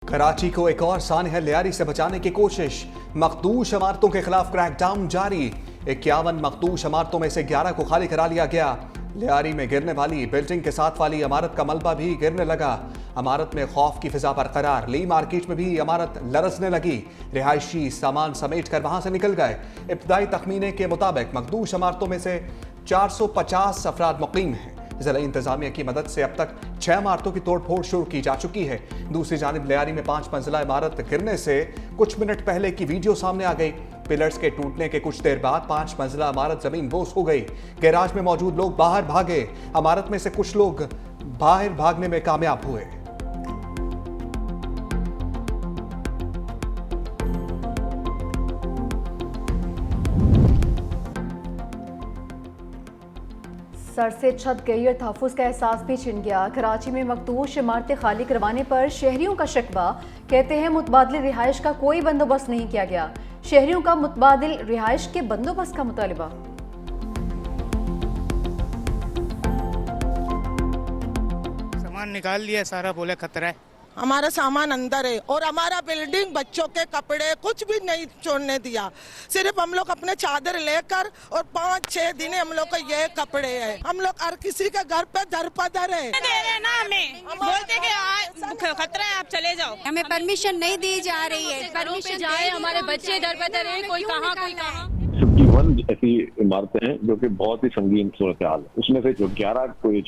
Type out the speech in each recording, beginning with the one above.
कराची को एक और सानह लियारी से बचाने की कोशिश, मखदूश इमारतों के खिलाफ क्रैकडाउन जारी। 51 मखदूश इमारतों में से 11 को खाली करा लिया गया। लियारी में गिरने वाली बिल्डिंग के साथ वाली इमारत का मलबा भी गिरने लगा। इमारत में खौफ की फिजा बरकरार। ली मार्केट में भी इमारत लरजने लगी। रिहायशी सामान समेट कर वहां से निकल गए। इब्तदाई तखमीने के मुताबिक मखदूश इमारतों में से 450 अफराद मुकीम हैं। जिला इंतजामिया की मदद से अब तक 6 इमारतों की तोड़फोड़ शुरू की जा चुकी है। दूसरी जानिब लियारी में 5 मंजिला इमारत गिरने से कुछ मिनट पहले की वीडियो सामने आ गई। पिलर्स के टूटने के कुछ देर बाद 5 मंजिला इमारत जमीन बोस हो गई। गैराज में मौजूद लोग बाहर भागे। इमारत में से कुछ लोग बाहर भागने में कामयाब हुए। सर से छत गई और तहफ़्फ़ुज़ का एहसास भी छिन गया। कराची में मखदूश इमारतें खाली करवाने पर शहरियों का शिकवा। कहते हैं मुतबादिल रिहाइश का कोई बंदोबस्त नहीं किया गया। शहरियों का मुतबादिल रिहाइश के बंदोबस्त का मुतालिबा। सामान निकाल लिया सारा, बोले खतरा है। हमारा सामान अंदर है और हमारा बिल्डिंग बच्चों के कपड़े कुछ भी नहीं छोड़ने दिया। सिर्फ हम लोग अपने चादर लेकर और 5-6 दिन हम लोग को ये कपड़े हैं। हम लोग हर किसी के घर पे दर पदर है। दे रहे ना हमें, बोलते कि खतरा है, आप चले जाओ। हमें परमिशन नहीं दी जा रही है। परमिशन जाए, हमारे बच्चे दर बदर हैं, कोई कहाँ कोई कहाँ। 51 ऐसी इमारतें हैं जो कि बहुत ही संगीन सूरत हाल है। उसमें से जो 11 कोई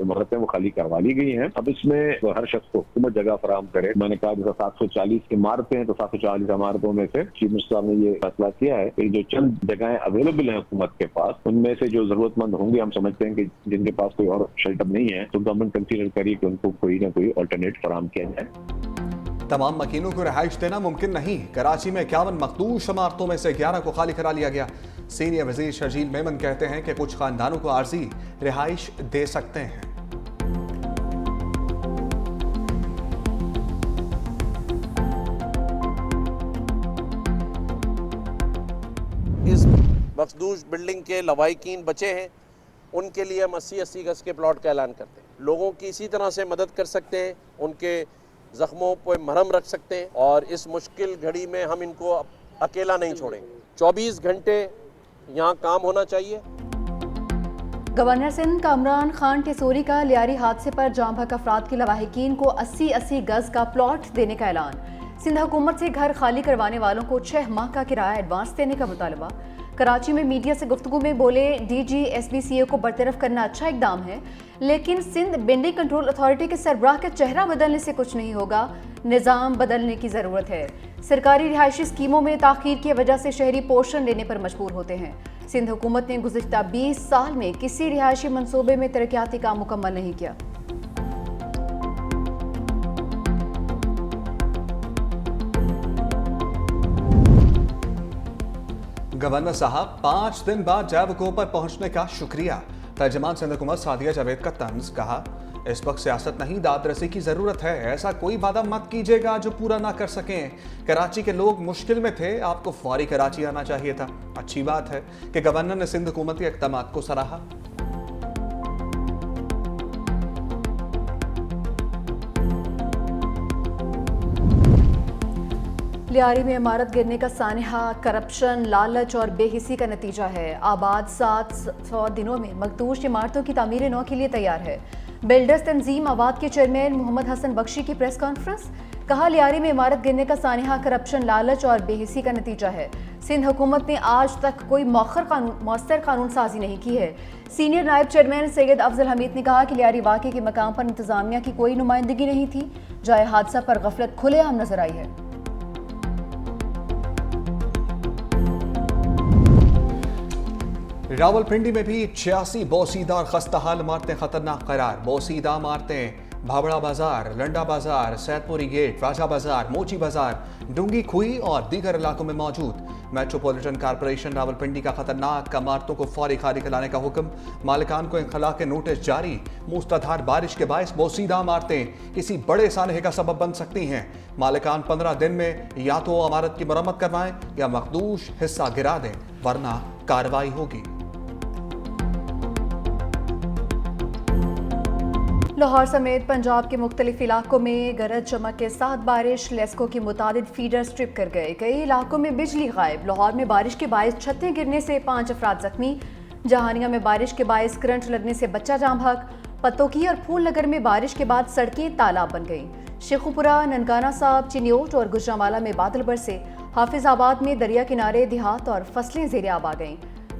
इमारतें वो खाली करवा ली गई हैं। अब इसमें तो हर शख्स को हुकूमत जगह फराहम करे। मैंने कहा जैसे 740 इमारतें हैं तो 740 इमारतों में से चीफ मिनिस्टर साहब ने ये फैसला किया है कि जो चंद जगहें अवेलेबल हैं हुकूमत के पास, उनमें से जो जरूरतमंद होंगे, हम समझते हैं कि जिनके पास कोई और शेल्टर नहीं है, तो गवर्नमेंट कंसीडर करिए कि उनको कोई ना कोई अल्टरनेट फराहम किया जाए। तमाम मकीनों को रिहाइश देना मुमकिन नहीं। कराची में 51 मखदूश इमारतों में से 11 को खाली करा लिया गया। सीनियर वजीर शर्जील मेमन कहते हैं कि कुछ खानदानों को आर्जी रिहाइश दे सकते हैं। इस मखदूश बिल्डिंग के लवाहिकीन बचे हैं, उनके लिए हम 80-80 गज के प्लॉट का ऐलान करते हैं। लोगों की इसी तरह से मदद कर सकते हैं, उनके जख्मों पर मरहम रख सकते हैं और इस मुश्किल घड़ी में हम इनको अकेला नहीं छोड़ेंगे। 24 घंटे यहाँ काम होना चाहिए। गवर्नर सिंध कामरान खान टेसोरी का लियारी हादसे पर जाम बहक अफराद के लवाहिकीन को 80-80 गज का प्लॉट देने का ऐलान। सिंध हुकूमत से घर खाली करवाने वालों को 6 माह का किराया एडवांस देने का मुतालबा। कराची में मीडिया से गुफ्तगू में बोले DG SBCA को बरतरफ करना अच्छा इकदाम है, लेकिन सिंध बिल्डिंग कंट्रोल अथॉरिटी के सरबराह का चेहरा बदलने से कुछ नहीं होगा, निज़ाम बदलने की ज़रूरत है। सरकारी रिहायशी स्कीमों में ताख़ीर की वजह से शहरी पोषण लेने पर मजबूर होते हैं। सिंध हुकूमत ने गुज़िश्ता 20 साल में किसी रिहायशी मनसूबे में तरक्याती काम मुकम्मल नहीं किया। गवर्नर साहब 5 दिन बाद जैवको पर पहुंचने का शुक्रिया। तर्जमान सिंध हुकूमत सादिया जावेद का तंज, कहा इस वक्त सियासत नहीं दादरसी की जरूरत है। ऐसा कोई वादा मत कीजिएगा जो पूरा ना कर सकें। कराची के लोग मुश्किल में थे, आपको फौरी कराची आना चाहिए था। अच्छी बात है कि गवर्नर ने सिंध हुकूमत के इक़दामात को सराहा। लियारी में इमारत गिरने का सानहा करप्शन, लालच और बेहिसी का नतीजा है। आबाद 700 दिनों में मखदूश इमारतों की तामीर नौ के लिए तैयार है। बिल्डर्स तंजीम आबाद के चेयरमैन मोहम्मद हसन बख्शी की प्रेस कॉन्फ्रेंस। कहा लियारी में इमारत गिरने का सानहा करप्शन, लालच और बेहिसी का नतीजा है। सिंध हुकूमत ने आज तक कोई मौसर कानून साजी नहीं की है। सीनियर नायब चेयरमैन सैयद अफजल हमीद ने कहा कि लियारी वाक़े के मकाम पर इंतजामिया की कोई नुमाइंदगी नहीं थी। जाए हादसा पर गफलत खुलेआम नजर आई है। रावलपिंडी में भी 86 बोसीदा और खस्ताहाल इमारतें खतरनाक करार। बोसीदा इमारतें भाबड़ा बाजार, लंडा बाजार, सैदपुरी गेट, राजा बाजार, मोची बाजार, डूंगी खुई और दीगर इलाकों में मौजूद। मेट्रोपॉलिटन कॉरपोरेशन रावलपिंडी का खतरनाक इमारतों को फौरी खाली कराने का हुक्म। मालिकान को इनखला के नोटिस जारी। मूसलाधार बारिश के बायस बोसीदा इमारतें किसी बड़े सानहे का सबब बन सकती हैं। मालिकान 15 दिन में या तो इमारत की मरम्मत करवाएं या मखदूश हिस्सा गिरा दें, वरना कार्रवाई होगी। लाहौर समेत पंजाब के मुख्तलिफ इलाकों में गरज चमक के साथ बारिश, लेस्को की मुतादिद फीडर स्ट्रिप कर गए। कई इलाकों में बिजली गायब। लाहौर में बारिश के बायस छतें गिरने से 5 अफराद जख्मी। जहानिया में बारिश के बायस करंट लगने से बच्चा जाम बहक। पत्तोकी और फूल नगर में बारिश के बाद सड़कें तालाब बन गईं। शेखुपुरा, ननकाना साहब, चिन्योट और गुजरांवाला में बादल बरसे। हाफिजाबाद में दरिया किनारे देहात और फसलें ज़ेरे आब आ गईं।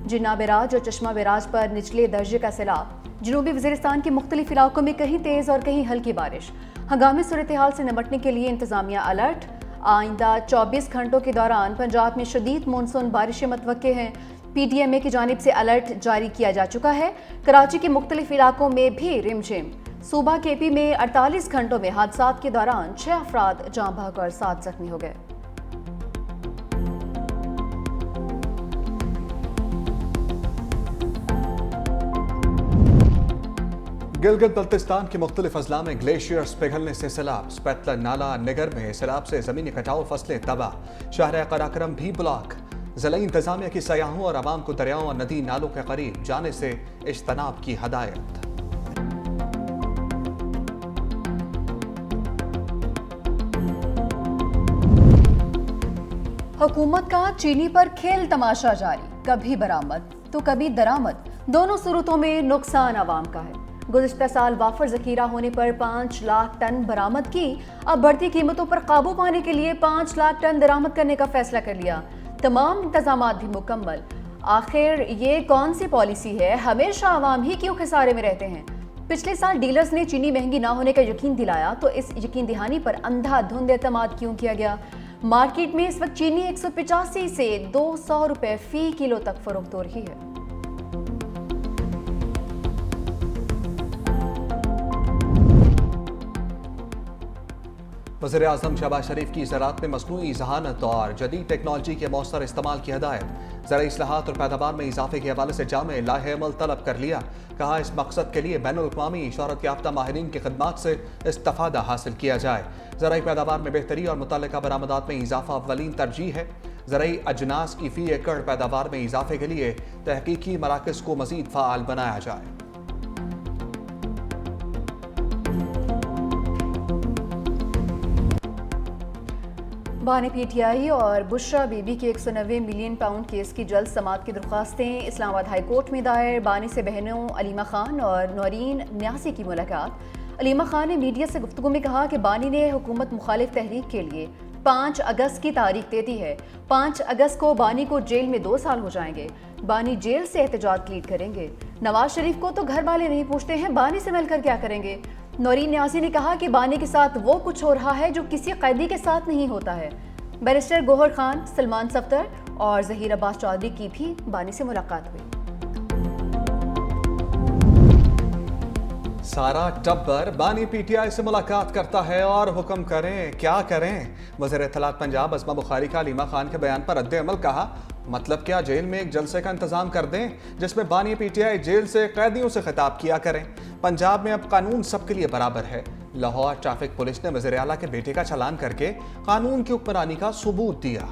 जिन्ना बैराज और चश्मा बैराज पर निचले दर्जे का सैलाब। जनूबी वज़ीरिस्तान के मुख्तलिफ इलाकों में कहीं तेज़ और कहीं हल्की बारिश। हंगामी सूरत हाल से निपटने के लिए इंतजामिया अलर्ट। आइंदा 24 घंटों के दौरान पंजाब में शदीद मानसून बारिशें मतवक्के हैं। PTMA की जानिब से अलर्ट जारी किया जा चुका है। कराची के मुख्तलिफ इलाकों में भी रिमझिम। सूबा KP में 48 घंटों में हादसात के दौरान 6 अफराद जाँ बहक और 7 जख्मी हो गए। गिलगित बल्तिस्तान के मुख्तलिफ अजला में ग्लेशियर्स पिघलने से सैलाब। स्पेतला नाला निगर में सैलाब से जमीनी कटाव, फसलें तबाह। शहर कराक्रम भी ब्लॉक। ज़िला इंतजामिया की सयाहों और आवाम को दरियाओं और नदी नालों के करीब जाने से इज्तनाब की हदायत। हुकूमत का चीनी पर खेल तमाशा जारी। कभी बरामद तो कभी दरामद, दोनों सूरतों में नुकसान आवाम का है। गुज़िश्ता साल वाफर ज़ख़ीरा होने पर 5 लाख टन बरामद की। अब बढ़ती कीमतों पर काबू पाने के लिए 5 लाख टन दरामद करने का फैसला कर लिया। तमाम इंतजामात भी मुकम्मल। आखिर ये कौन सी पॉलिसी है? हमेशा आवाम ही क्यों खसारे में रहते हैं? पिछले साल डीलर्स ने चीनी महंगी ना होने का यकीन दिलाया, तो इस यकीन दहानी पर अंधाधुंध एतमाद क्यों किया गया? मार्केट में इस वक्त चीनी 185 से 200 रुपए फी किलो तक फरोख्त हो रही है। वज़ीर आज़म शहबाज शरीफ की ज़राअत में मसनूई ज़हानत और जदीद टेक्नोलॉजी के मौसर इस्तेमाल की हदायत। ज़राई इस्लाहात और पैदावार में इजाफे के हवाले से जामे लाहे अमल तलब कर लिया। कहा, इस मकसद के लिए बैनुल अक़वामी शोहरत याफ्ता माहिरीन की खिदमात से इस्तिफ़ादा हासिल किया जाए। ज़राई पैदावार में बेहतरी और मुतल्लिका बरामदात में इजाफा अव्वलीन तरजीह है। ज़राई अजनास की फ़ी एकड़ पैदावार में इजाफे के लिए तहकीकी मराकज़ को मज़ीद फ़ाल बनाया जाए। बानी PTI और बुशरा बीबी के 190 मिलियन पाउंड केस की जल्द समाअत की दरख्वास्तें इस्लामाबाद हाई कोर्ट में दायर। बानी से बहनों अलीमा खान और नौरीन न्यासी की मुलाकात। अलीमा खान ने मीडिया से गुफ्तगू में कहा कि बानी ने हुकूमत मुखालिफ तहरीक के लिए 5 अगस्त की तारीख दे दी है। 5 अगस्त को बानी को जेल में 2 साल हो जाएंगे। बानी जेल से एहतजाज प्लीड करेंगे। नवाज शरीफ को तो घर वाले नहीं पूछते हैं, बानी से मिलकर क्या करेंगे? नौरीन न्यासी ने कहा कि बानी के साथ वो कुछ हो रहा है जो किसी कैदी के साथ नहीं होता है। बैरिस्टर गोहर खान, सलमान सफ्दर और ज़हीर अब्बास चौधरी की भी बानी से मुलाकात हुई। सारा टब्बर बानी PTI से मुलाकात करता है और हुक्म करें क्या करें। वज़ीर इत्तलात पंजाब अस्मा बुखारी का अलीमा खान के बयान पर रद्द अमल। कहा, मतलब क्या जेल में एक जलसे का इंतजाम कर दें जिसमें बानी PTI जेल से कैदियों से खिताब किया करें। पंजाब में अब कानून सबके लिए बराबर है। लाहौर ट्रैफिक पुलिस ने वज़ीर आला के बेटे का चालान करके कानून की हुक्मरानी का सबूत दिया।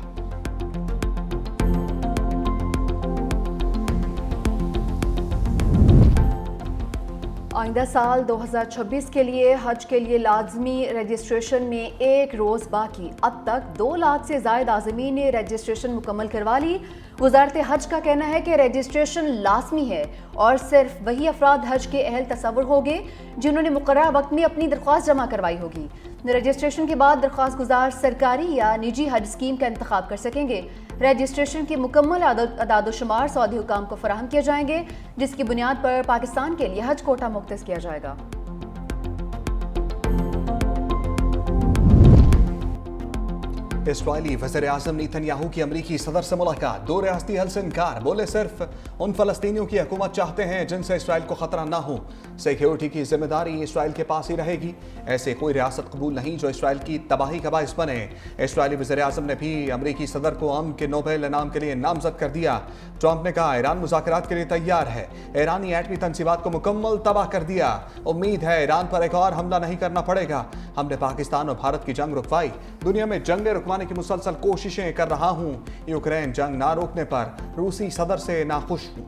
आइंदा साल 2026 के लिए हज के लिए लाजमी रजिस्ट्रेशन में 1 रोज़ बाकी। अब तक 2 लाख से ज़ायद आज़मीन ने रजिस्ट्रेशन मुकम्मल करवा ली। वज़ारत हज का कहना है कि रजिस्ट्रेशन लाजमी है और सिर्फ वही अफराद हज के अहल तसव्वुर होंगे जिन्होंने मुकर्रर वक्त में अपनी दरख्वास्त जमा करवाई होगी। रजिस्ट्रेशन के बाद दरख्वास्त गुजार सरकारी या निजी हज स्कीम का इंतखाब कर सकेंगे। रजिस्ट्रेशन के मुकम्मल अदाद-ओ-शुमार सऊदी हुकाम को फराहम किए जाएंगे, जिसकी बुनियाद पर पाकिस्तान के लिए हज कोटा मुख्तस किया जाएगा। इस्राइली वज़ीर आज़म नेतन्याहू की अमरीकी सदर से मुलाकात। 2 रियासती हल से इनकार। बोले, सिर्फ उन फ़लस्तीनियों की हुकूमत चाहते हैं जिनसे इसराइल को खतरा ना हो। सिक्योरिटी की जिम्मेदारी इसराइल के पास ही रहेगी। ऐसे कोई रियासत कबूल नहीं जो इसराइल की तबाही का बाइस बने। इसराइली वज़ीर आज़म ने भी अमरीकी सदर को अमन के नोबेल इनाम के लिए नामजद कर दिया। ट्रंप ने कहा, ईरान मुज़ाकरात के लिए तैयार है। ईरानी एटमी तंसीबात को मुकम्मल तबाह कर दिया। उम्मीद है ईरान पर एक और हमला नहीं करना पड़ेगा। हमने पाकिस्तान और भारत की जंग रुकवाई। दुनिया में जंगें रुकवाने की मुसलसल कोशिशें कर रहा हूं। यूक्रेन जंग ना रोकने पर रूसी सदर से नाखुश हूं।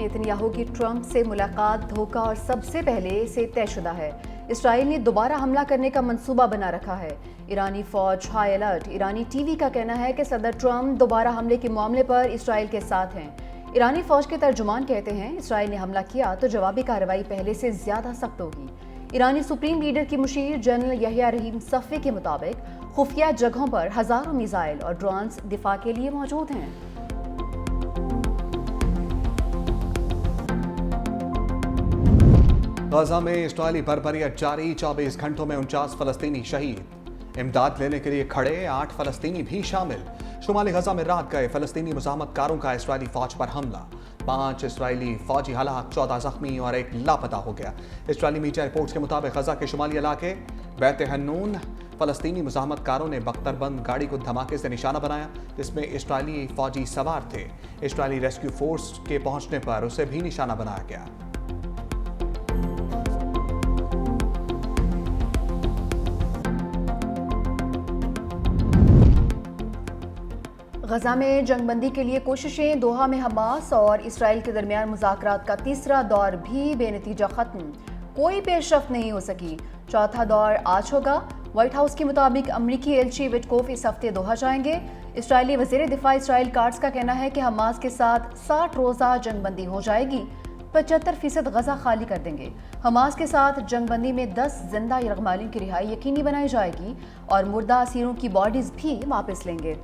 नेतन्याहू की ट्रंप से मुलाकात धोखा और सबसे पहले से तयशुदा है। इसराइल ने दोबारा हमला करने का मंसूबा बना रखा है। ईरानी फौज हाई अलर्ट। ईरानी टीवी का कहना है कि सदर ट्रंप दोबारा हमले के मामले पर इसराइल के साथ हैं। ईरानी फौज के तर्जुमान कहते हैं इसराइल ने हमला किया तो जवाबी कार्रवाई पहले से ज्यादा सख्त होगी। ईरानी सुप्रीम लीडर की मुशीर जनरल यहिया रहीम सफ़ी के मुताबिक खुफिया जगहों पर हजारों मिसाइल और ड्रोन्स दिफा के लिए मौजूद हैं। गाजा में इस्राएली बर्बरियत जारी। 24 घंटों में 49 फलस्तीनी शहीद। इमदाद लेने के लिए खड़े 8 फलस्तीनी भी शामिल। शुमाली गजा में रात गए फलस्तीनी मुजाहमतकारों का इस्राएली फौज पर हमला। 5 इस्राएली फौजी हलाक, 14 जख्मी और 1 लापता हो गया। इस्राएली मीडिया रिपोर्ट्स के मुताबिक गजा के शुमाली इलाके बैत हन्नून फलस्तीनी मुजाहमतकारों ने बख्तरबंद गाड़ी को धमाके से निशाना बनाया, जिसमें इस्राएली फौजी सवार थे। इस्राएली रेस्क्यू फोर्स के पहुंचने पर उसे भी निशाना बनाया गया। गजा में जंगबंदी के लिए कोशिशें। दोहा में हमास और इसराइल के दरमियान मुज़ाकरात का तीसरा दौर भी बेनतीजा खत्म। कोई पेशरफ्त नहीं हो सकी। चौथा दौर आज होगा। व्हाइट हाउस के मुताबिक अमरीकी एलची विटकोफ इस हफ्ते दोहा जाएंगे। इसराइली वज़ीर दिफा इसराइल कार्ड्स का कहना है कि हमास के साथ 60 रोज़ा जंगबंदी हो जाएगी। 75% गजा खाली कर देंगे। हमास के साथ जंगबंदी में 10 जिंदा यरगमालियों की रिहाई यकीनी बनाई जाएगी और मुर्दा असीरों की बॉडीज भी वापस लेंगे।